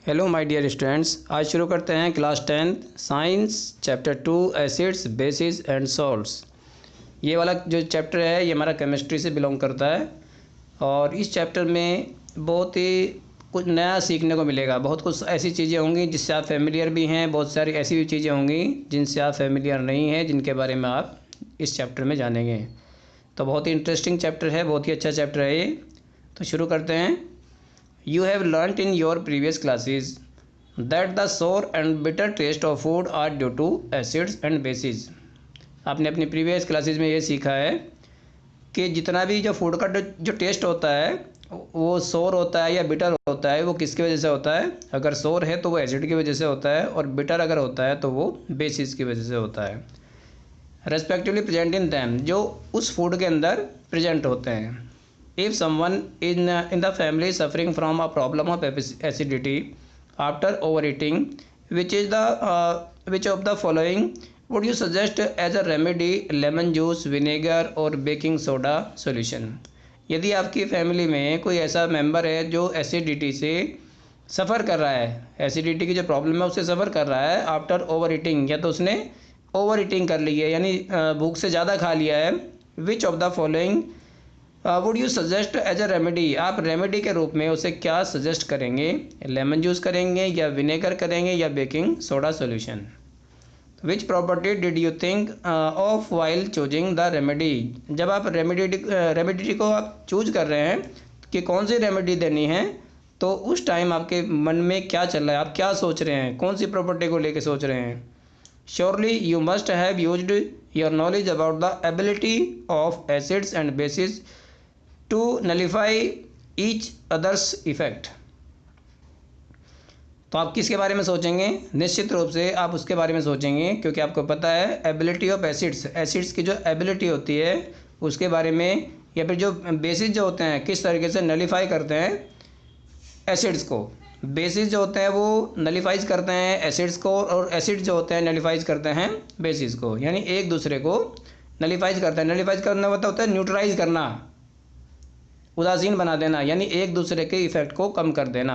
Hello my dear students, आज शुरू करते हैं class 10th science chapter 2 acids bases and salts. ये वाला जो चैप्टर है ये हमारा केमिस्ट्री से बिलोंग करता है और इस चैप्टर में बहुत ही कुछ नया सीखने को मिलेगा। बहुत कुछ ऐसी चीज़ें होंगी जिससे आप फेमिलियर भी हैं, बहुत सारी ऐसी भी चीज़ें होंगी जिनसे आप फेमिलियर नहीं हैं, जिनके बारे में आप इस चैप्टर में जानेंगे। तो बहुत ही इंटरेस्टिंग चैप्टर है, बहुत ही अच्छा चैप्टर है ये। तो शुरू करते हैं। You have learnt in your previous classes that the sour and bitter taste of food are due to acids and bases। आपने अपनी प्रीवियस क्लासेस में ये सीखा है कि जितना भी जो फूड का जो टेस्ट होता है वो सोर होता है या बिटर होता है, वो किसकी वजह से होता है। अगर सोर है तो वो एसिड की वजह से होता है और बिटर अगर होता है तो वो बेसिस की वजह से होता है। रेस्पेक्टिवली प्रेजेंट इन दैम, जो उस फूड के अंदर प्रेजेंट होते हैं। If someone in the family suffering from a problem of acidity after overeating, which of the following would you suggest as a remedy? Lemon juice, vinegar or baking soda solution। यदि आपकी family में कोई ऐसा member है जो acidity से सफ़र कर रहा है, एसिडिटी की जो प्रॉब्लम है उससे सफ़र कर रहा है आफ्टर ओवर ईटिंग, या तो उसने ओवर ईटिंग कर ली है यानी भूख से ज़्यादा खा लिया है। Which of the following would you suggest as a remedy, आप रेमेडी के रूप में उसे क्या सजेस्ट करेंगे? लेमन जूस करेंगे या विनेगर करेंगे या baking soda solution. Which property did you think of while choosing the remedy, जब आप रेमेडी को आप चूज कर रहे हैं कि कौन सी रेमेडी देनी है तो उस टाइम आपके मन में क्या चल रहा है, आप क्या सोच रहे हैं, कौन सी प्रॉपर्टी को लेकर सोच रहे हैं। Surely you must have used your knowledge about the ability of acids and bases to nullify each other's effect। तो आप किसके बारे में सोचेंगे? निश्चित रूप से आप उसके बारे में सोचेंगे क्योंकि आपको पता है एबिलिटी ऑफ एसिड्स, एसिड्स की जो एबिलिटी होती है उसके बारे में, या फिर जो बेसिस जो होते हैं किस तरीके से नलीफाई करते हैं एसिड्स को। बेसिस जो होते हैं वो नलीफाइज करते हैं एसिड्स को और एसिड जो होते हैं नलीफाइज करते हैं बेसिस को, यानी एक दूसरे को नलीफाइज करते हैं। नलीफाइज करना मतलब होता है न्यूट्रलाइज करना, उदासीन बना देना, यानी एक दूसरे के इफेक्ट को कम कर देना।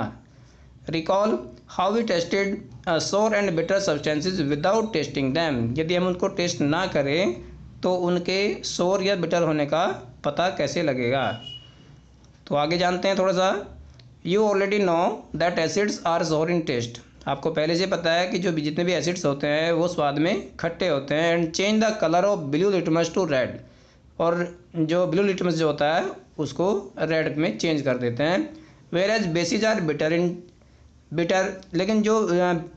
रिकॉल हाउ वी टेस्टेड सोर and bitter substances without testing them, यदि हम उनको टेस्ट ना करें तो उनके सोर या बिटर होने का पता कैसे लगेगा। तो आगे जानते हैं थोड़ा सा। You already know that acids are sour in test, आपको पहले से पता है कि जो जितने भी एसिड्स होते हैं वो स्वाद में खट्टे होते हैं। And change the colour of blue litmus to red, और जो ब्लू लिटमस जो होता है उसको रेड में चेंज कर देते हैं। Whereas bases are bitter, लेकिन जो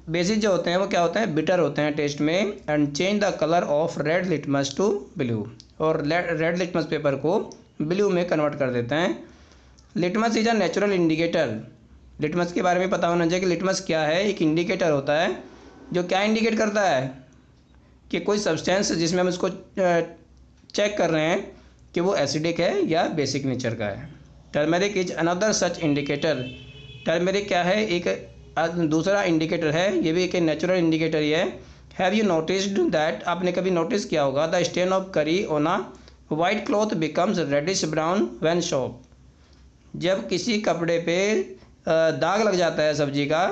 बेसिस जो होते हैं वो क्या होते हैं, बिटर होते हैं टेस्ट में। And change the colour of red litmus to blue, और रेड लिटमस पेपर को ब्लू में कन्वर्ट कर देते हैं। Litmus is a natural indicator, litmus के बारे में पता होना चाहिए कि लिटमस क्या है। एक इंडिकेटर होता है जो क्या इंडिकेट करता है कि कोई सब्सटेंस जिसमें हम इसको चेक कर रहे हैं कि वो एसिडिक है या बेसिक नेचर का है। Turmeric is another such indicator, turmeric क्या है, एक दूसरा इंडिकेटर है, ये भी एक नेचुरल इंडिकेटर ही है। हैव यू नोटिस्ड दैट, आपने कभी नोटिस किया होगा, the stain of curry on a white cloth becomes reddish brown when soap, जब किसी कपड़े पे दाग लग जाता है सब्जी का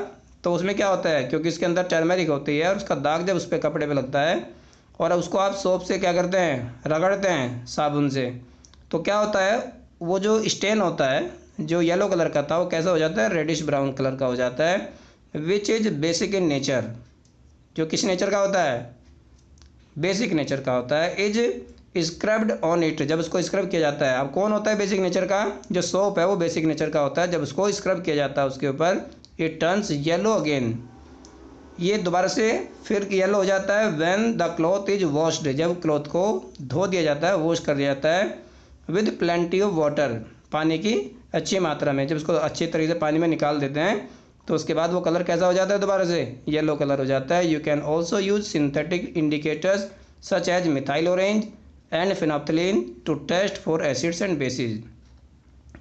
तो उसमें क्या होता है, क्योंकि इसके अंदर टर्मेरिक होती है और उसका दाग जब उस पर कपड़े पे लगता है और उसको आप सोप से क्या करते हैं, रगड़ते हैं साबुन से, तो क्या होता है, वो जो स्टेन होता है जो येलो कलर का था वो कैसा हो जाता है, रेडिश ब्राउन कलर का हो जाता है। Which is basic in nature, जो किस नेचर का होता है, बेसिक नेचर का होता है। इज स्क्रब्ड ऑन इट, जब उसको स्क्रब किया जाता है। अब कौन होता है बेसिक नेचर का, जो सोप है वो बेसिक नेचर का होता है, जब उसको स्क्रब किया जाता है उसके ऊपर इट टर्न्स येलो अगेन, ये दोबारा से फिर येलो हो जाता है। When the cloth is washed, जब क्लॉथ को धो दिया जाता है, वॉश कर दिया जाता है। विद प्लेंटी ऑफ वाटर, पानी की अच्छी मात्रा में, जब उसको अच्छी तरीके से पानी में निकाल देते हैं तो उसके बाद वो कलर कैसा हो जाता है, दोबारा से येलो कलर हो जाता है। You can also use synthetic indicators such as methyl orange and phenolphthalein to test for acids and bases,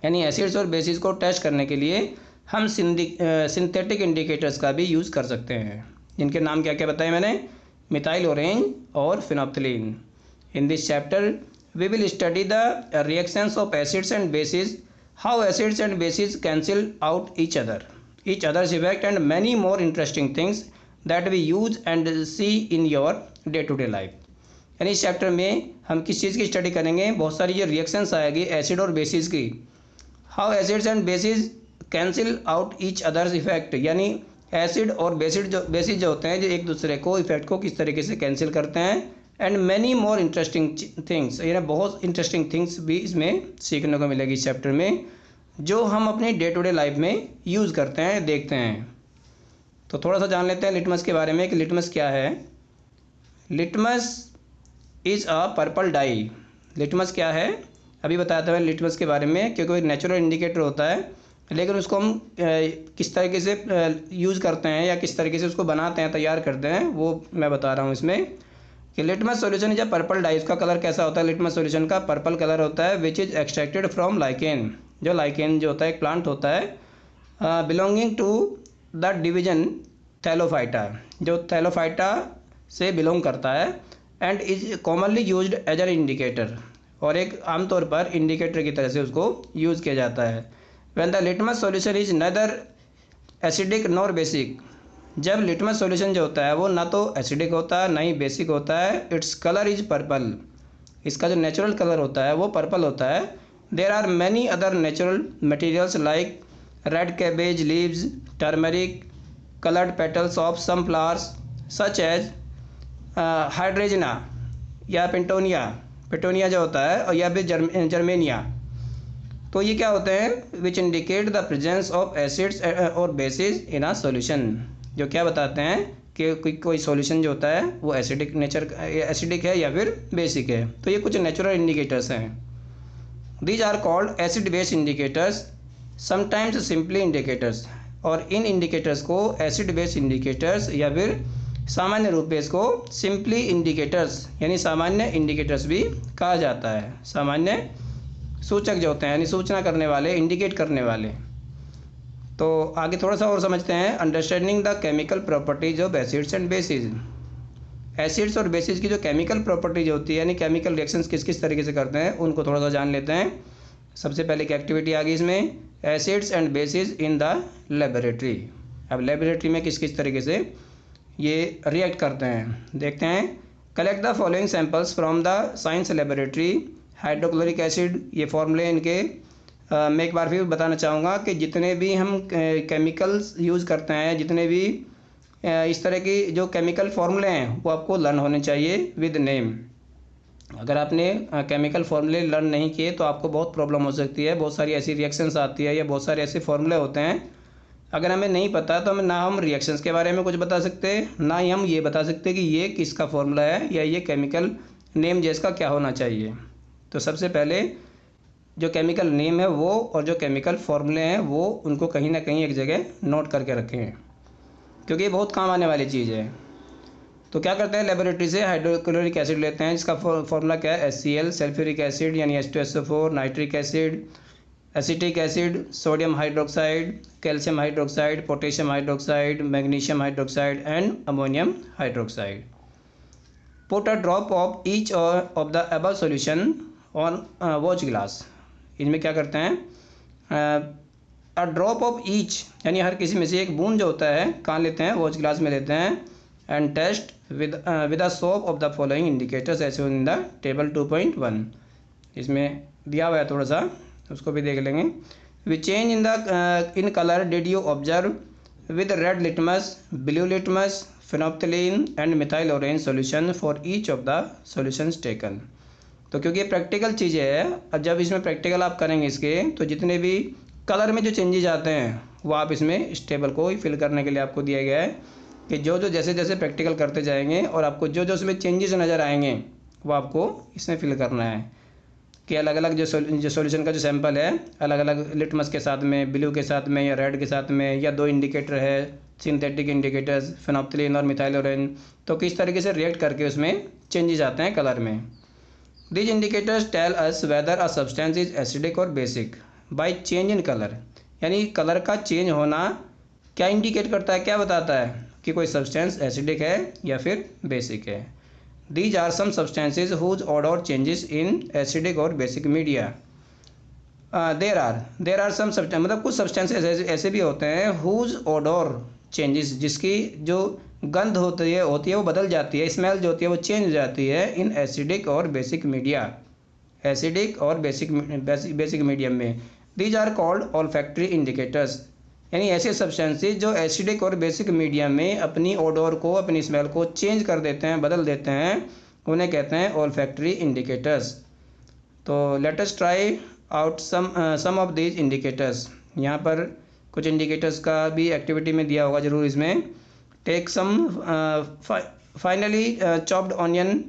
यानी एसिड्स और बेसिस को टेस्ट करने के लिए हम सिंथेटिक इंडिकेटर्स का भी यूज़ कर सकते हैं, जिनके नाम क्या क्या बताए मैंने, मिथाइल ऑरेंज और phenolphthalein. In this chapter we will study the reactions of acids and bases, how acids and bases cancel out each other. each other's effect and many more interesting things that we use and see in your day to day life। यानी इस chapter में हम किस चीज़ की study करेंगे, बहुत सारी जो रिएक्शंस आएगी एसिड और बेसिस की, how acids and bases cancel out each others effect, यानी एसिड और बेसिस जो होते हैं जो एक दूसरे को इफेक्ट को किस तरीके से कैंसिल करते हैं, and many more interesting things, यानी बहुत इंटरेस्टिंग थिंग्स भी इसमें सीखने को मिलेगी इस चैप्टर में, जो हम अपनी डे टू डे लाइफ में यूज़ करते हैं, देखते हैं। तो थोड़ा सा जान लेते हैं लिटमस के बारे में कि लिटमस क्या है। Litmus is a purple dye. Litmus क्या है अभी बताया था लिटमस के बारे में, क्योंकि एक नेचुरल इंडिकेटर होता है, लेकिन उसको हम किस तरीके से यूज़ करते हैं या किस तरीके से उसको बनाते हैं, तैयार करते हैं, वो मैं बता रहा हूँ इसमें कि litmus solution is a purple dye. इसका कलर कैसा होता है, लिटमस सॉल्यूशन का पर्पल कलर होता है, which is extracted from lichen. जो लाइकेन जो होता है एक प्लांट होता है belonging to the division thallophyta, जो थैलोफाइटा से बिलोंग करता है, and is commonly used as an indicator, और एक आमतौर पर इंडिकेटर की तरह से उसको यूज़ किया जाता है। When the litmus solution is नदर एसिडिक नॉर बेसिक, जब लिटमस सॉल्यूशन जो होता है वो ना तो एसिडिक होता है ना ही बेसिक होता है, इट्स कलर इज पर्पल, इसका जो नेचुरल कलर होता है वो पर्पल होता है। There are many other natural materials like red cabbage leaves, turmeric, coloured petals of some flowers such as hydrangea या पेटोनिया जो होता है, और या फिर जर्मेनिया। तो ये क्या होते हैं, which indicate the presence of acids और बेसिस इन अ सॉल्यूशन, जो क्या बताते हैं कि कोई सॉल्यूशन जो होता है वो एसिडिक है या फिर बेसिक है। तो ये कुछ नेचुरल इंडिकेटर्स हैं। These are called acid base indicators, sometimes simply indicators, और इन इंडिकेटर्स को एसिड बेस इंडिकेटर्स या फिर सामान्य रूप में इसको सिंपली इंडिकेटर्स यानी सामान्य इंडिकेटर्स भी कहा जाता है। सामान्य सूचक जो होते हैं यानी सूचना करने वाले, इंडिकेट करने वाले। तो आगे थोड़ा सा और समझते हैं, understanding the chemical properties of acids and basis. Acids और बेसिस की जो केमिकल प्रॉपर्टीज होती है यानी केमिकल रिएक्शंस किस किस तरीके से करते हैं उनको थोड़ा सा जान लेते हैं। सबसे पहले की एक्टिविटी आ गई इसमें, acids and basis in the laboratory. अब लेबोरेटरी में किस किस तरीके से ये रिएक्ट करते हैं देखते हैं। Collect the following samples from the science laboratory. Hydrochloric acid, ये फॉर्मूले इनके मैं एक बार फिर बताना चाहूँगा कि जितने भी हम केमिकल्स यूज़ करते हैं, जितने भी इस तरह की जो केमिकल फार्मूले हैं वो आपको लर्न होने चाहिए विद नेम। अगर आपने केमिकल फार्मूले लर्न नहीं किए तो आपको बहुत प्रॉब्लम हो सकती है। बहुत सारी ऐसी रिएक्शंस आती है या बहुत सारे ऐसे फार्मूले होते हैं, अगर हमें नहीं पता तो हमें ना हम रिएक्शंस के बारे में कुछ बता सकते, ना ही हम ये बता सकते कि ये किसका फार्मूला है या ये केमिकल नेम जिसका क्या होना चाहिए। तो सबसे पहले जो केमिकल नेम है वो और जो केमिकल फार्मूले हैं वो उनको कहीं ना कहीं एक जगह नोट करके रखें, क्योंकि ये बहुत काम आने वाली चीज़ है। तो क्या करते हैं, लेबोरेटरी से हाइड्रोक्लोरिक एसिड लेते हैं, जिसका फार्मूला क्या है, HCl, सल्फ्यूरिक एसिड यानी H2SO4, nitric acid, acetic acid, sodium hydroxide, calcium hydroxide, potassium hydroxide, magnesium hydroxide and ammonium hydroxide. Put a drop of each of the above solution on watch glass. इनमें क्या करते हैं, a drop of each यानी हर किसी में से एक बूंद जो होता है कहाँ लेते हैं, वॉच ग्लास में लेते हैं, and test with a soap of the following indicators as in the table 2.1। इसमें दिया हुआ है थोड़ा सा, उसको भी देख लेंगे। We change in colour did you observe with red litmus, blue litmus, phenolphthalein and methyl orange solution for each of the solutions taken. तो क्योंकि ये प्रैक्टिकल चीज़ें है, और जब इसमें प्रैक्टिकल आप करेंगे इसके, तो जितने भी कलर में जो चेंजेज आते हैं वो आप इसमें इस टेबल को ही फिल करने के लिए आपको दिया गया है कि जो जो जैसे जैसे प्रैक्टिकल करते जाएंगे और आपको जो जो उसमें चेंजेस नज़र आएंगे वो आपको इसमें फिल करना है कि अलग अलग जो सॉल्यूशन का जो सैंपल है अलग अलग लिटमस के साथ में, ब्लू के साथ में या रेड के साथ में, या दो इंडिकेटर है सिंथेटिक इंडिकेटर्स फिनोप्थिलीन और मिथाइल ऑरेंज, तो किस तरीके से रिएक्ट करके उसमें चेंजेस आते हैं कलर में। These indicators tell us whether a substance is acidic or basic by change in color। यानी कलर का चेंज होना क्या इंडिकेट करता है, क्या बताता है कि कोई सब्सटेंस एसिडिक है या फिर बेसिक है। These are some substances whose odor changes in acidic or basic media। There are some substance, मतलब कुछ सब्सटेंसेस ऐसे भी होते हैं हुज ओडोर चेंजेस, जिसकी जो गंध होती है वो बदल जाती है, स्मेल जो होती है वो चेंज हो जाती है इन एसिडिक और बेसिक मीडिया, एसिडिक और बेसिक मीडियम में। These are called olfactory indicators, यानी ऐसे सब्सटेंसेस जो एसिडिक और बेसिक मीडियम में अपनी ओडोर को, अपनी स्मेल को चेंज कर देते हैं, बदल देते हैं, उन्हें कहते हैं ऑल्फैक्टरी इंडिकेटर्स। तो let us try out some of these indicators. यहाँ पर कुछ इंडिकेटर्स का भी एक्टिविटी में दिया होगा ज़रूर इसमें। Take some finely chopped onion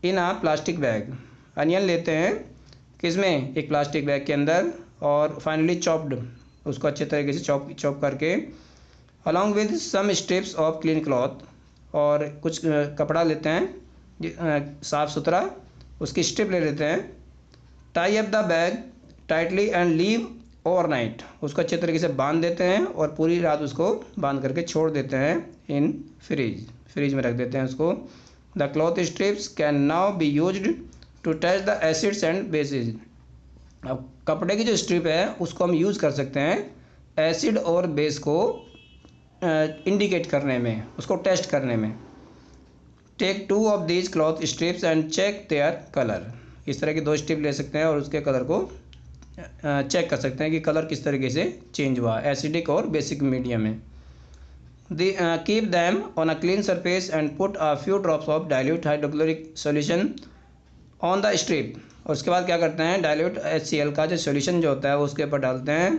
in a plastic bag. Onion लेते हैं किसमें, एक प्लास्टिक बैग के अंदर, और फाइनली चॉप्ड, उसको अच्छे तरीके से चॉप करके, along with some strips of clean cloth, और कुछ कपड़ा लेते हैं साफ़ सुथरा, उसकी स्ट्रिप ले लेते हैं। Tie up the bag tightly and leave overnight, उसको अच्छे तरीके से बांध देते हैं और पूरी रात उसको बांध करके छोड़ देते हैं इन फ्रिज में रख देते हैं उसको। The cloth strips can now be used to touch the acids and bases. अब कपड़े की जो स्ट्रिप है उसको हम यूज़ कर सकते हैं एसिड और बेस को इंडिकेट करने में, उसको टेस्ट करने में। Take 2 of these cloth strips and check their colour. इस तरह की 2 स्ट्रिप ले सकते हैं और उसके कलर को चेक कर सकते हैं कि कलर किस तरीके से चेंज हुआ एसिडिक और बेसिक मीडियम में। Keep them on a clean surface and put a few drops of dilute hydrochloric solution on the strip. और उसके बाद क्या करते हैं, डाइल्यूट HCl का जो सॉल्यूशन जो होता है वो उसके ऊपर डालते हैं,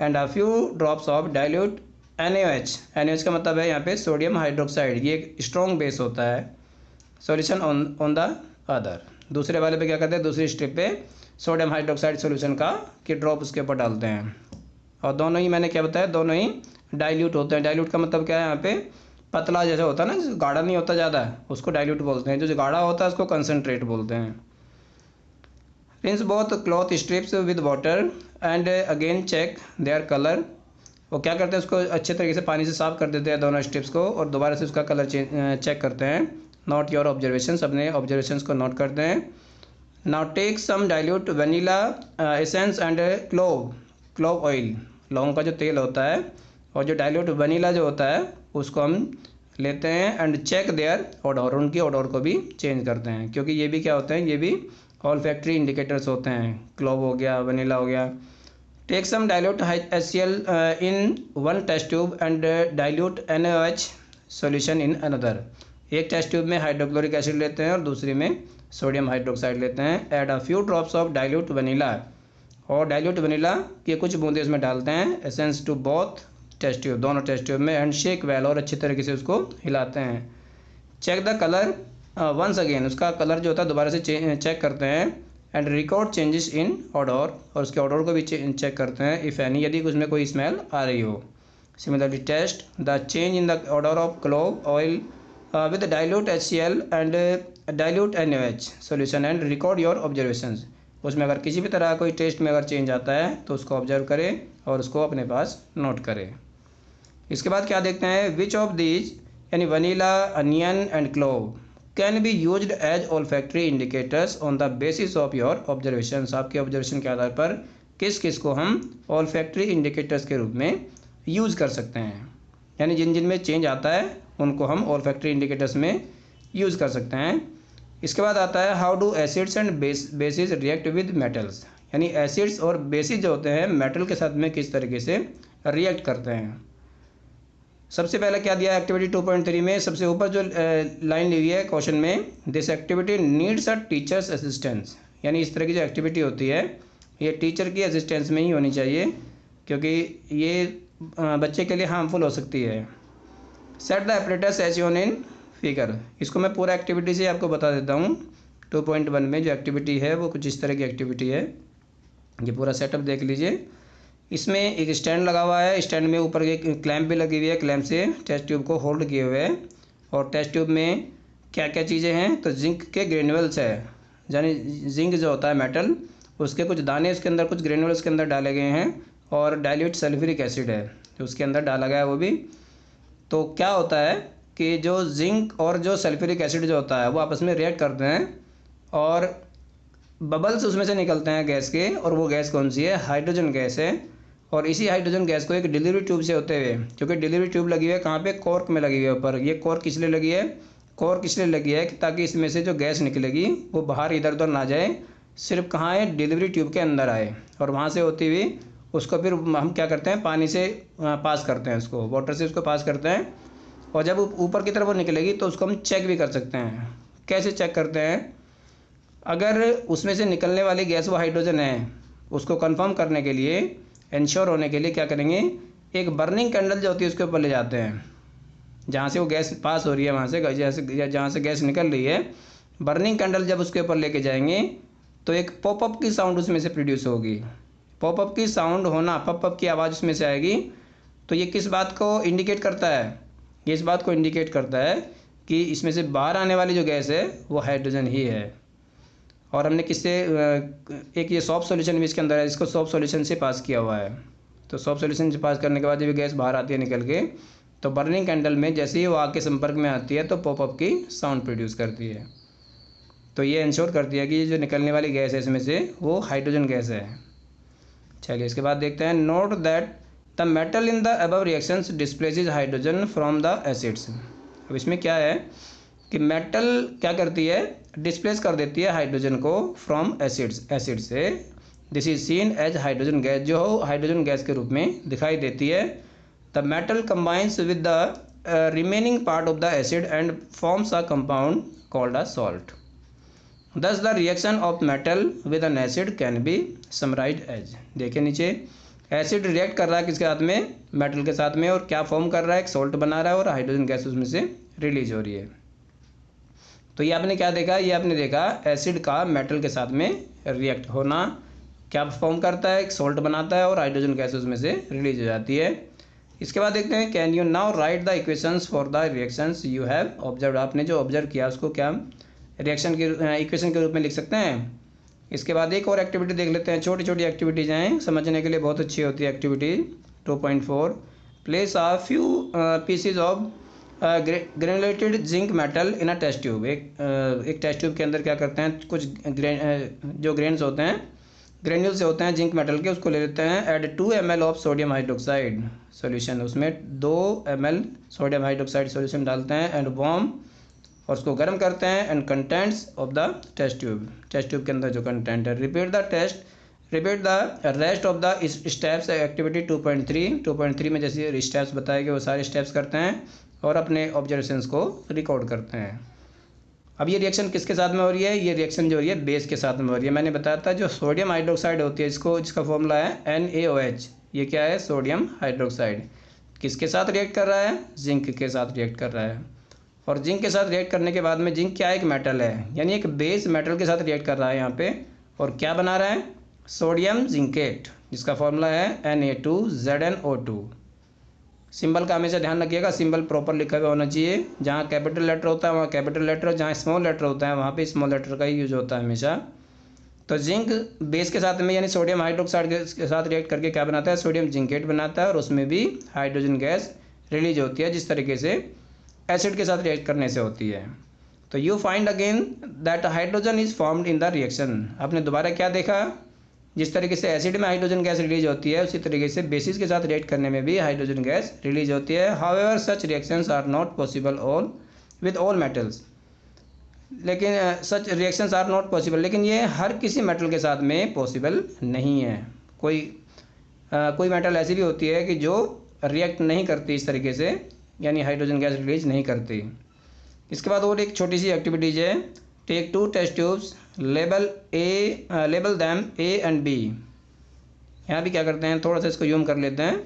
and a few drops of dilute NaOH। NaOH का मतलब है यहाँ पे सोडियम हाइड्रोक्साइड, ये एक स्ट्रॉन्ग बेस होता है। सॉल्यूशन ऑन द अदर, दूसरे वाले पे क्या करते हैं, दूसरी स्ट्रिप पे सोडियम हाइड्रोक्साइड सॉल्यूशन का कि ड्रॉप उसके ऊपर डालते हैं। और दोनों ही मैंने क्या बताया, दोनों ही डाइल्यूट होते हैं। डाइल्यूट का मतलब क्या है, यहाँ पे पतला जैसा होता है ना, गाढ़ा नहीं होता ज़्यादा, उसको डाइल्यूट बोलते हैं। जो गाढ़ा होता है उसको कंसनट्रेट बोलते हैं। Rinse both cloth strips with water and again check their colour. वो क्या करते हैं, उसको अच्छे तरीके से पानी से साफ कर देते हैं दोनों स्ट्रिप्स को, और दोबारा से उसका कलर चेक करते हैं। नोट योर ऑब्जर्वेशंस, अपने ऑब्जर्वेशंस को नोट करते हैं। Now take some dilute vanilla essence and clove oil. लौंग का जो तेल होता है और जो डाइल्यूट वनीला जो होता है उसको हम लेते हैं, एंड चेक देयर ओडोर, उनकी ओडोर को भी चेंज करते हैं, क्योंकि ये भी क्या होते हैं, ये भी ऑल्फैक्टरी इंडिकेटर्स होते हैं। क्लोव हो गया, वनीला हो गया। Take some dilute HCl in 1 test tube and dilute NaOH solution in another. एक टेस्ट ट्यूब में हाइड्रोक्लोरिक एसिड लेते हैं और दूसरी में सोडियम हाइड्रोक्साइड लेते हैं। Add a few drops of dilute vanilla, और डाइल्यूट वनीला के कुछ बूंदे इसमें डालते हैं। Essence to both test tube, दोनों टेस्ट ट्यूब में, एंड शेक वेल, और अच्छे तरीके से उसको हिलाते हैं। Check the colour once again, उसका कलर जो होता है दोबारा से चेक करते हैं। एंड रिकॉर्ड चेंजेस इन ऑडोर, और उसके ऑडोर को भी चेक करते हैं, इफ़ एनी, यदि उसमें कोई स्मेल आ रही हो। Similarly test the change in the odour of clove oil with dilute HCl and dilute NaOH solution and record your observations. उसमें अगर किसी भी तरह कोई टेस्ट में अगर चेंज आता है तो उसको ऑब्जर्व करें और उसको अपने पास नोट करें। इसके बाद क्या देखते हैं, विच ऑफ दीज, यानी vanilla, onion and clove can be used as olfactory indicators on the basis of your observations. आपके ऑब्जर्वेशन के आधार पर किस किस को हम ऑल्फैक्टरी इंडिकेटर्स के रूप में यूज़ कर सकते हैं, यानी जिन जिन में चेंज आता है उनको हम ऑल्फैक्टरी इंडिकेटर्स में यूज़ कर सकते हैं। इसके बाद आता है how do acids and basis react with metals, यानी एसिड्स और बेसिस जो होते हैं मेटल के साथ में किस तरीके से रिएक्ट करते हैं। सबसे पहले क्या दिया एक्टिविटी 2.3 में, सबसे ऊपर जो लाइन ली हुई है क्वेश्चन में, this activity needs a teachers assistance, यानी इस तरह की जो एक्टिविटी होती है ये टीचर की असिस्टेंस में ही होनी चाहिए, क्योंकि ये बच्चे के लिए हार्मफुल हो सकती है। Set the apparatus as shown in figure, इसको मैं पूरा एक्टिविटी से आपको बता देता हूँ। 2.1 में जो एक्टिविटी है वो कुछ इस तरह की एक्टिविटी है, ये पूरा सेटअप देख लीजिए। इसमें एक स्टैंड लगा हुआ है, स्टैंड में ऊपर एक क्लैंप भी लगी हुई है, क्लैंप से टेस्ट ट्यूब को होल्ड किए हुए है। और टेस्ट ट्यूब में क्या क्या चीज़ें हैं, तो जिंक के ग्रेन्यूल्स है, यानी जिंक जो होता है मेटल, उसके कुछ दाने उसके अंदर, कुछ ग्रेन्यूल्स के अंदर डाले गए हैं, और डाइल्यूट सल्फ्यूरिक एसिड है जो उसके अंदर डाला गया है वो भी। तो क्या होता है कि जो जिंक और जो सल्फ्यूरिक एसिड जो होता है वो आपस में रिएक्ट करते हैं, और बबल्स उसमें से निकलते हैं गैस के, और वो गैस कौन सी है? हाइड्रोजन गैस है। और इसी हाइड्रोजन गैस को एक डिलीवरी ट्यूब से होते हुए, क्योंकि डिलीवरी ट्यूब लगी हुई है कहाँ पे? कॉर्क में लगी हुई है ऊपर। ये कॉर्क किस लिए लगी है? कॉर्क इसलिए लगी है कि ताकि इसमें से जो गैस निकलेगी वो बाहर इधर उधर ना जाए, सिर्फ कहाँ है? डिलीवरी ट्यूब के अंदर आए, और वहाँ से होती हुई उसको फिर हम क्या करते हैं? पानी से पास करते हैं, उसको वाटर से उसको पास करते हैं। और जब ऊपर की तरफ वो निकलेगी तो उसको हम चेक भी कर सकते हैं। कैसे चेक करते हैं? अगर उसमें से निकलने वाली गैस वो हाइड्रोजन है, उसको कंफर्म करने के लिए, इंश्योर होने के लिए क्या करेंगे? एक बर्निंग कैंडल जो होती है उसके ऊपर ले जाते हैं, जहाँ से वो गैस पास हो रही है, वहाँ से जहाँ से गैस निकल रही है, बर्निंग कैंडल जब उसके ऊपर लेके जाएंगे तो एक पॉपअप की साउंड उसमें से प्रोड्यूस होगी। पॉपअप की साउंड होना, पॉपअप की आवाज़ उसमें से आएगी। तो ये किस बात को इंडिकेट करता है? ये इस बात को इंडिकेट करता है कि इसमें से बाहर आने वाली जो गैस है वो हाइड्रोजन ही है। और हमने किससे एक ये सॉफ्ट सॉल्यूशन भी इसके अंदर है, इसको सॉफ्ट सॉल्यूशन से पास किया हुआ है। तो सॉफ्ट सॉल्यूशन से पास करने के बाद जब ये गैस बाहर आती है निकल के, तो बर्निंग कैंडल में जैसे ही वो आग के संपर्क में आती है तो पॉपअप की साउंड प्रोड्यूस करती है। तो ये इंश्योर करती है कि ये जो निकलने वाली गैस है इसमें से वो हाइड्रोजन गैस है। चलिए इसके बाद देखते हैं, note that the metal in the above reactions displaces hydrogen from the acids. अब इसमें क्या है कि मेटल क्या करती है? डिस्प्लेस कर देती है हाइड्रोजन को फ्रॉम एसिड्स, एसिड से। This is seen as hydrogen gas, जो हाइड्रोजन गैस के रूप में दिखाई देती है। The metal combines with the remaining part of the acid and forms a compound called a salt. Thus the reaction of metal with an acid can be summarized as, देखिए नीचे, acid react कर रहा है किसके साथ में? Metal के साथ में, और क्या फॉर्म कर रहा है? एक सॉल्ट बना रहा है, और हाइड्रोजन गैस उसमें से रिलीज हो रही है। तो ये आपने क्या देखा? ये आपने देखा एसिड का मेटल के साथ में रिएक्ट होना, क्या फॉर्म करता है? एक सॉल्ट बनाता है, और हाइड्रोजन गैस उसमें से रिलीज हो जाती है। इसके बाद देखते हैं, can you now right the equations for the reactions you have observe. आपने जो ऑब्जर्व किया उसको क्या रिएक्शन के इक्वेशन के रूप में लिख सकते हैं। इसके बाद एक और एक्टिविटी देख लेते हैं, छोटी छोटी एक्टिविटीज़ हैं, समझने के लिए बहुत अच्छी होती है activity 2.4। Place a few pieces of granulated zinc metal in a test tube. एक टेस्ट ट्यूब के अंदर क्या करते हैं? कुछ जो ग्रेन्स होते हैं, ग्रेन्यूल्स होते हैं जिंक मेटल के, उसको ले लेते हैं। Add 2 ml of sodium hydroxide solution, उसमें 2 ml सोडियम हाइड्रोक्साइड सोल्यूशन डालते हैं, एंड वार्म, और उसको गर्म करते हैं, and contents of the test tube, test tube के अंदर जो कंटेंट है। Repeat the rest of the steps activity 2.3 में जैसे स्टेप्स बताए गए वो सारे स्टेप्स करते हैं, और अपने ऑब्जर्वेशंस को रिकॉर्ड करते हैं। अब ये रिएक्शन किसके साथ में हो रही है? ये रिएक्शन जो हो रही है बेस के साथ में हो रही है। मैंने बताया था जो सोडियम हाइड्रोक्साइड होती है, इसका फॉर्मूला है NaOH। ये क्या है? Sodium hydroxide. किसके साथ रिएक्ट कर रहा है? जिंक के साथ रिएक्ट कर रहा है। और जिंक के साथ रिएक्ट करने के बाद में, जिंक क्या है? एक मेटल है, यानी एक बेस मेटल के साथ रिएक्ट कर रहा है यहाँ पे, और क्या बना रहा है? सोडियम जिंकेट, जिसका फॉर्मूला है Na2ZnO2। सिंबल का हमेशा ध्यान रखिएगा, सिंबल प्रॉपर लिखा हुआ होना चाहिए। जहाँ कैपिटल लेटर होता है वहाँ कैपिटल लेटर, जहाँ स्मॉल लेटर होता है वहाँ पे स्मॉल लेटर का ही यूज होता है हमेशा। तो जिंक बेस के साथ में यानी सोडियम हाइड्रोक्साइड के साथ रिएक्ट करके क्या बनाता है? सोडियम जिंकेट बनाता है, और उसमें भी हाइड्रोजन गैस रिलीज होती है, जिस तरीके से एसिड के साथ रिएक्ट करने से होती है। तो you find again that hydrogen is formed in the reaction. आपने दोबारा क्या देखा? जिस तरीके से एसिड में हाइड्रोजन गैस रिलीज होती है, उसी तरीके से बेसिस के साथ रिएक्ट करने में भी हाइड्रोजन गैस रिलीज होती है। However such reactions are not possible all with all metals, लेकिन such reactions are not possible, लेकिन ये हर किसी मेटल के साथ में पॉसिबल नहीं है। कोई मेटल ऐसी भी होती है कि जो रिएक्ट नहीं करती इस तरीके से, यानी हाइड्रोजन गैस रिलीज नहीं करती। इसके बाद और एक छोटी सी एक्टिविटीज है, take 2 test tubes, label them A and B। यहाँ भी क्या करते हैं, थोड़ा सा इसको यूम कर लेते हैं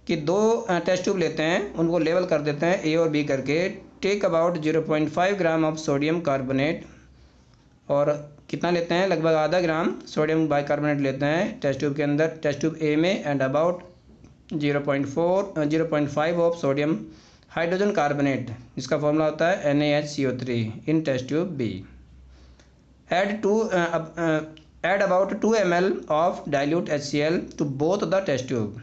कि 2 टेस्ट ट्यूब लेते हैं, उनको लेबल कर देते हैं A और B करके। Take about 0.5 gram of sodium carbonate, और कितना लेते हैं? लगभग आधा ग्राम सोडियम बाइकार्बोनेट लेते हैं टेस्ट ट्यूब के अंदर, टेस्ट ट्यूब A में, and about 0.5 of sodium hydrogen carbonate, जिसका फॉर्मूला होता है NaHCO3 in test tube B। Add about 2 ml of dilute HCl to both the test tube.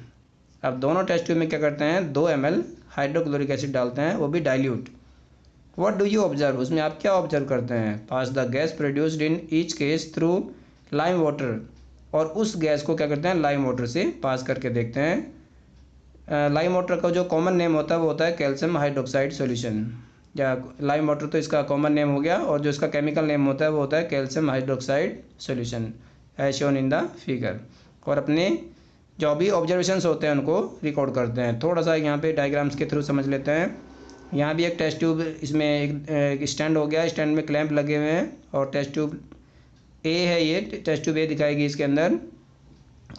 अब दोनों टेस्ट ट्यूब में क्या करते हैं? 2 ml हाइड्रोक्लोरिक एसिड डालते हैं, वो भी dilute. What do you observe, उसमें आप क्या ऑब्जर्व करते हैं। Pass the gas produced in each case through lime water, और उस गैस को क्या करते हैं, लाइम वाटर से पास करके देखते हैं। लाइम वाटर का जो कॉमन नेम होता है वो होता है कैल्शियम हाइड्रोक्साइड सॉल्यूशन, या लाइम वाटर तो इसका कॉमन नेम हो गया, और जो इसका केमिकल नेम होता है वो होता है calcium hydroxide solution as shown in the figure. और अपने जो भी ऑब्जर्वेशंस होते हैं उनको रिकॉर्ड करते हैं। थोड़ा सा यहाँ पे डायग्राम्स के थ्रू समझ लेते हैं। यहाँ भी एक टेस्ट ट्यूब, इसमें एक स्टैंड हो गया, स्टैंड में क्लैंप लगे हुए हैं, और टेस्ट ट्यूब ए है, ये टेस्ट ट्यूब ए दिखाएगी इसके अंदर।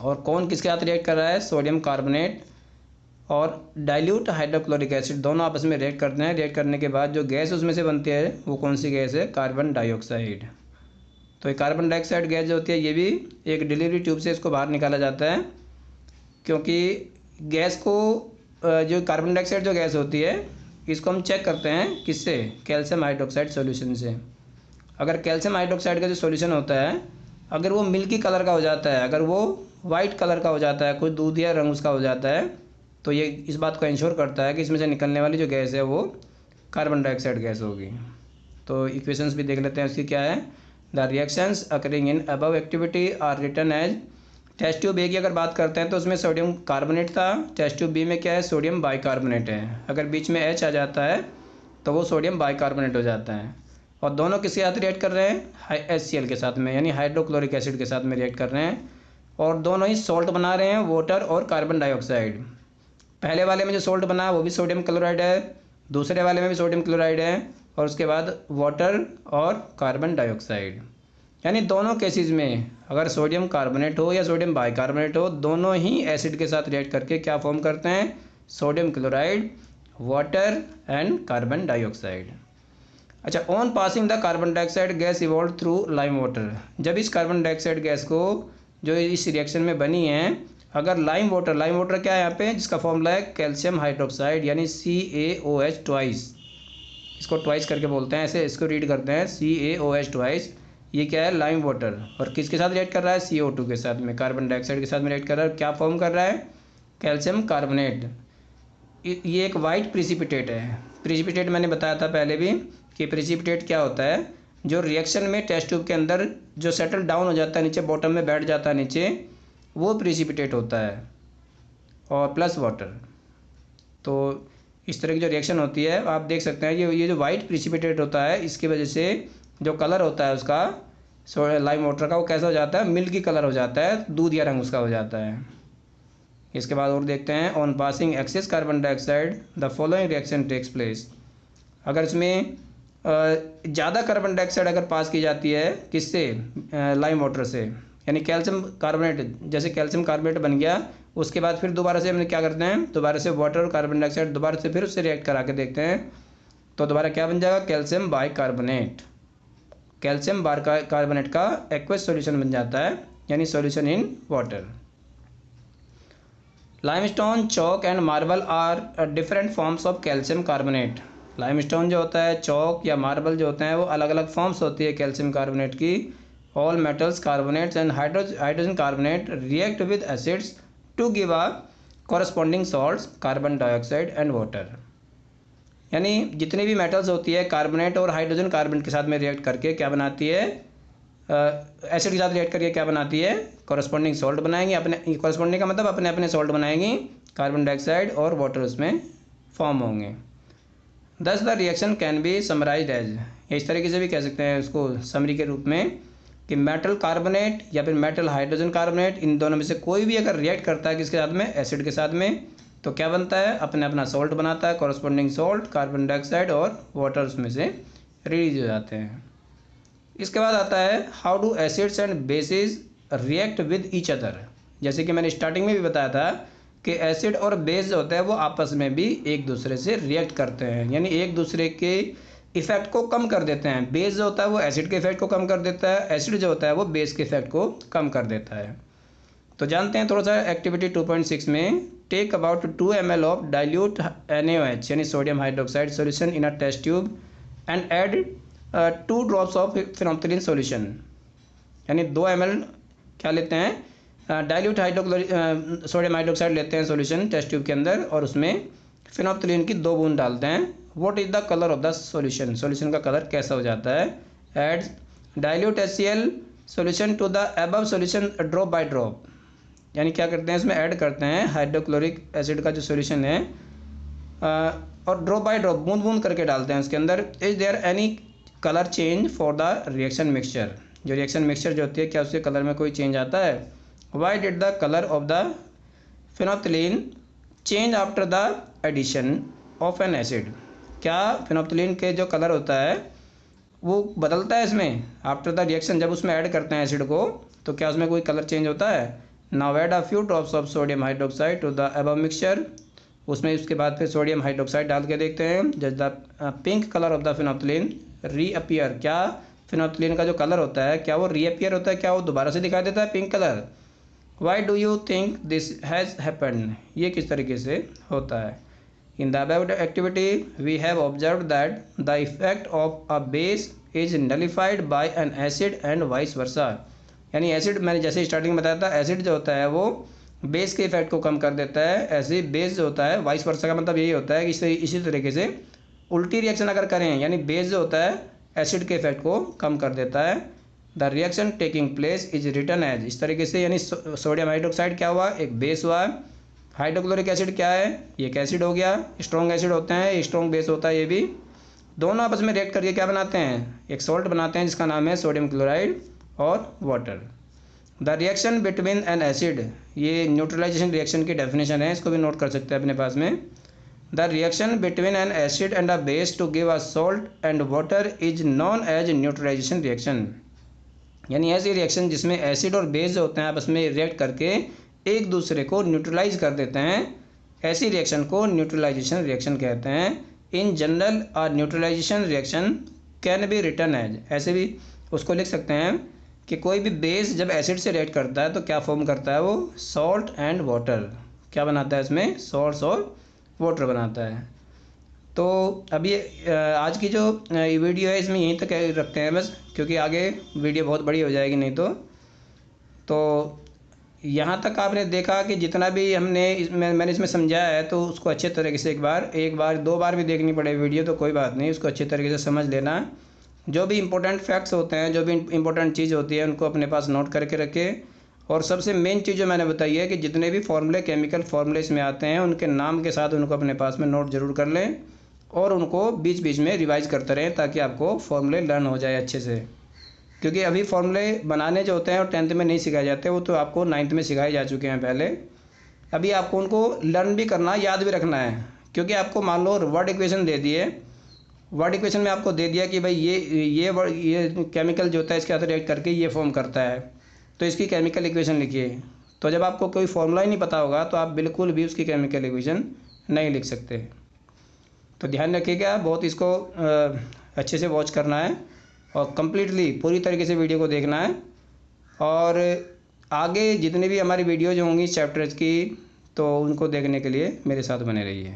और कौन किसके साथ रिएक्ट कर रहा है, सोडियम कार्बोनेट और डाइल्यूट हाइड्रोक्लोरिक एसिड दोनों आपस में रिएक्ट करते हैं। रिएक्ट करने के बाद जो गैस उसमें से बनती है वो कौन सी गैस है, कार्बन डाइऑक्साइड। तो ये कार्बन डाइऑक्साइड गैस जो होती है ये भी एक डिलीवरी ट्यूब से इसको बाहर निकाला जाता है, क्योंकि गैस को जो कार्बन डाइऑक्साइड जो गैस होती है इसको हम चेक करते हैं किससे, कैल्शियम हाइड्रोक्साइड सॉल्यूशन से। अगर कैल्शियम हाइड्रोक्साइड का जो सॉल्यूशन होता है अगर वो मिल्की कलर का हो जाता है, अगर वो वाइट कलर का हो जाता है, कोई दूधिया रंग उसका हो जाता है, तो ये इस बात को इंश्योर करता है कि इसमें से निकलने वाली जो गैस है वो कार्बन डाइऑक्साइड गैस होगी। तो इक्वेशंस भी देख लेते हैं उसकी क्या है। The reactions occurring in above activity are written as, test tube A की अगर बात करते हैं तो उसमें सोडियम कार्बोनेट था, टेस्ट ट्यूब बी में क्या है, सोडियम बाइकार्बोनेट है। अगर बीच में एच आ जाता है तो वो सोडियम बाइकार्बोनेट हो जाता है। और दोनों किसके साथ रिएक्ट कर रहे हैं, HCl के साथ में, यानी हाइड्रोक्लोरिक एसिड के साथ में रिएक्ट कर रहे हैं, और दोनों ही सॉल्ट बना रहे हैं, वाटर और कार्बन डाइऑक्साइड। पहले वाले में जो सॉल्ट बना है वो भी सोडियम क्लोराइड है, दूसरे वाले में भी सोडियम क्लोराइड है, और उसके बाद वाटर और कार्बन डाइऑक्साइड। यानी दोनों केसेस में अगर सोडियम कार्बोनेट हो या सोडियम बाइकार्बोनेट हो, दोनों ही एसिड के साथ रिएक्ट करके क्या फॉर्म करते हैं, sodium chloride, water and carbon dioxide. अच्छा, on passing the carbon dioxide gas evolve through lime water, जब इस कार्बन डाइऑक्साइड गैस को जो इस रिएक्शन में बनी है, अगर लाइम वाटर क्या है यहाँ पे, जिसका फॉर्मूला है कैल्शियम हाइड्रोक्साइड यानी CaOH ट्वाइस, इसको ट्वाइस करके बोलते हैं, ऐसे इसको रीड करते हैं CaOH ट्वाइस। ये क्या है, लाइम वाटर, और किसके साथ रिएक्ट कर रहा है, CO2 के साथ में, कार्बन डाइऑक्साइड के साथ में रिएक्ट कर रहा है। क्या फॉर्म कर रहा है, कैल्शियम कार्बोनेट। ये एक वाइट प्रिसिपिटेट है। प्रिसिपिटेट मैंने बताया था पहले भी कि प्रिसिपिटेट क्या होता है, जो रिएक्शन में टेस्ट ट्यूब के अंदर जो सेटल डाउन हो जाता है नीचे, बॉटम में बैठ जाता है नीचे, वो प्रिसिपिटेट होता है, और प्लस वाटर। तो इस तरह की जो रिएक्शन होती है आप देख सकते हैं, ये जो वाइट प्रिसिपिटेट होता है इसकी वजह से जो कलर होता है उसका लाइम वाटर का, वो कैसा हो जाता है, मिल्की कलर हो जाता है, दूधिया रंग उसका हो जाता है। इसके बाद और देखते हैं, on passing excess carbon dioxide the following reaction takes place. अगर इसमें ज़्यादा कार्बन डाइऑक्साइड अगर पास की जाती है किससे, लाइम वाटर से, यानी कैल्शियम कार्बोनेट, जैसे कैल्शियम कार्बोनेट बन गया, उसके बाद फिर दोबारा से हम क्या करते हैं, दोबारा से वाटर और कार्बन डाइऑक्साइड दोबारा से फिर उससे रिएक्ट करा के देखते हैं, तो दोबारा क्या बन जाएगा, कैल्शियम बाइकार्बोनेट। कैल्शियम कार्बोनेट का एक्वस सॉल्यूशन बन जाता है, यानी solution in water. Limestone, chalk and marble are different forms of calcium carbonate. Limestone जो होता है, चौक या मार्बल जो होते हैं, वो अलग अलग फॉर्म्स होती है कैल्शियम कार्बोनेट की। All metals, carbonates and hydrogen carbonate react with acids to give a corresponding salts, carbon dioxide and water. यानी जितनी भी मेटल्स होती है कार्बोनेट और हाइड्रोजन कार्बन के साथ में रिएक्ट करके क्या बनाती है, एसिड के साथ रिएक्ट करके क्या बनाती है, कॉरस्पॉन्डिंग सॉल्ट बनाएंगे। अपने कॉरस्पॉन्डिंग का मतलब अपने अपने सॉल्ट बनाएंगी, कार्बन डाइऑक्साइड और वाटर उसमें फॉर्म होंगे। Thus the reaction can be summarised as, इस तरीके से भी कह सकते हैं उसको समरी के रूप में, कि मेटल कार्बोनेट या फिर मेटल हाइड्रोजन कार्बोनेट, इन दोनों में से कोई भी अगर रिएक्ट करता है किसके साथ में, एसिड के साथ में, तो क्या बनता है, अपने अपना सॉल्ट बनाता है, कॉरस्पॉन्डिंग सॉल्ट, कार्बन डाइऑक्साइड और वाटर उसमें से रिलीज हो जाते हैं। इसके बाद आता है how do acids and basis react with each other. जैसे कि मैंने स्टार्टिंग में भी बताया था कि एसिड और बेस जो होता है वो आपस में भी एक दूसरे से रिएक्ट करते हैं, यानी एक दूसरे के इफेक्ट को कम कर देते हैं। बेस जो होता है वो एसिड के इफेक्ट को कम कर देता है, एसिड जो होता है वो बेस के इफेक्ट को कम कर देता है। तो जानते हैं थोड़ा सा एक्टिविटी 2.6 में, take about 2 ml of dilute NaOH यानी sodium hydroxide solution in a test tube and add 2 drops of phenolphthalein solution. यानी 2 ml क्या लेते हैं, डाइल्यूट सोडियम हाइड्रोक्साइड लेते हैं सॉल्यूशन टेस्ट ट्यूब के अंदर, और उसमें फिनोप्थिलीन की 2 बूंद डालते हैं, what is the colour of the solution, solution का कलर कैसा हो जाता है। Add dilute HCl solution to the above solution drop by drop, यानी क्या करते हैं इसमें ऐड करते हैं हाइड्रोक्लोरिक एसिड का जो सॉल्यूशन है और ड्रॉप बाय ड्रॉप बूंद बूंद करके डालते हैं उसके अंदर। Is there any colour change for the reaction mixture, जो रिएक्शन मिक्सचर जो होती है क्या उसके कलर में कोई चेंज आता है। Why did the colour of the phenolphthalein change after the addition of an acid, क्या फिनोप्थिलीन के जो कलर होता है वो बदलता है इसमें आफ्टर द रिएक्शन, जब उसमें ऐड करते हैं एसिड को तो क्या उसमें कोई कलर चेंज होता है। Now add a few drops of sodium hydroxide to the above mixture, उसमें उसके बाद फिर सोडियम हाइड्रोक्साइड डाल के देखते हैं। जज the pink colour of the phenolphthalein reappear, क्या फिनोप्थिलीन का जो कलर होता है क्या वो रीअपियर होता है, क्या वो दोबारा से दिखाई देता है pink colour. Why do you think this has happened, ये किस तरीके से होता है। In the above activity we have observe that the effect of a base is nullified by an acid and vice versa, यानी एसिड मैंने जैसे starting में बताया था एसिड जो होता है वो बेस के इफेक्ट को कम कर देता है, ऐसे बेस जो होता है वाइस वर्सा का मतलब यही होता है कि इसी तरीके से उल्टी रिएक्शन अगर करें यानी बेस जो होता है एसिड के इफेक्ट को कम कर देता है। The reaction taking place is written as, इस तरीके से यानी सोडियम हाइड्रोक्साइड क्या हुआ एक बेस हुआ, हाइड्रोक्लोरिक एसिड क्या है ये एक एसिड हो गया, स्ट्रॉन्ग एसिड होते हैं स्ट्रॉन्ग बेस होता है ये भी, दोनों आपस में रिएक्ट करके क्या बनाते हैं एक सॉल्ट बनाते हैं जिसका नाम है सोडियम क्लोराइड और water. The reaction between an acid, ये न्यूट्रलाइजेशन रिएक्शन की डेफिनेशन है, इसको भी नोट कर सकते हैं अपने पास में। The reaction between an acid and a base to give a salt and water is known as neutralisation reaction, यानी ऐसी रिएक्शन जिसमें एसिड और बेस जो होते हैं आपस में रिएक्ट करके एक दूसरे को न्यूट्रलाइज कर देते हैं, ऐसी रिएक्शन को न्यूट्रलाइजेशन रिएक्शन कहते हैं। In general a neutralisation reaction can be written as, ऐसे भी उसको लिख सकते हैं कि कोई भी बेस जब एसिड से रिएक्ट करता है तो क्या फॉर्म करता है वो सॉल्ट एंड वाटर, क्या बनाता है इसमें सॉल्ट और वाटर बनाता है। तो अभी आज की जो वीडियो है इसमें यहीं तक रखते हैं बस, क्योंकि आगे वीडियो बहुत बड़ी हो जाएगी नहीं तो यहाँ तक आपने देखा कि जितना भी मैंने इसमें समझाया है तो उसको अच्छे तरीके से एक बार 2 बार भी देखनी पड़े वीडियो तो कोई बात नहीं, उसको अच्छे तरीके से समझ लेना। जो भी इम्पोर्टेंट फैक्ट्स होते हैं जो भी इम्पोर्टेंट चीज़ होती है उनको अपने पास नोट करके रखें। और सबसे मेन चीज़ जो मैंने बताई है कि जितने भी फार्मूले केमिकल फार्मूले इसमें आते हैं उनके नाम के साथ उनको अपने पास में नोट जरूर कर लें और उनको बीच बीच में रिवाइज करते रहें ताकि आपको फार्मूले लर्न हो जाए अच्छे से, क्योंकि अभी फार्मूले बनाने जो होते हैं और 10th में नहीं सिखाए जाते, वो तो आपको 9th में सिखाए जा चुके हैं पहले। अभी आपको उनको लर्न भी करना याद भी रखना है, क्योंकि आपको मान लो वर्ड इक्वेशन दे दिए, वर्ड इक्वेशन में आपको दे दिया कि भाई ये केमिकल जो होता है इसके साथ रिएक्ट करके ये फॉर्म करता है तो इसकी केमिकल इक्वेशन लिखिए। तो जब आपको कोई फार्मूला ही नहीं पता होगा तो आप बिल्कुल भी उसकी केमिकल इक्वेशन नहीं लिख सकते। तो ध्यान रखिएगा, बहुत इसको अच्छे से वॉच करना है और कम्प्लीटली पूरी तरीके से वीडियो को देखना है। और आगे जितने भी हमारी वीडियोज होंगी चैप्टर्स की तो उनको देखने के लिए मेरे साथ बने रहिए।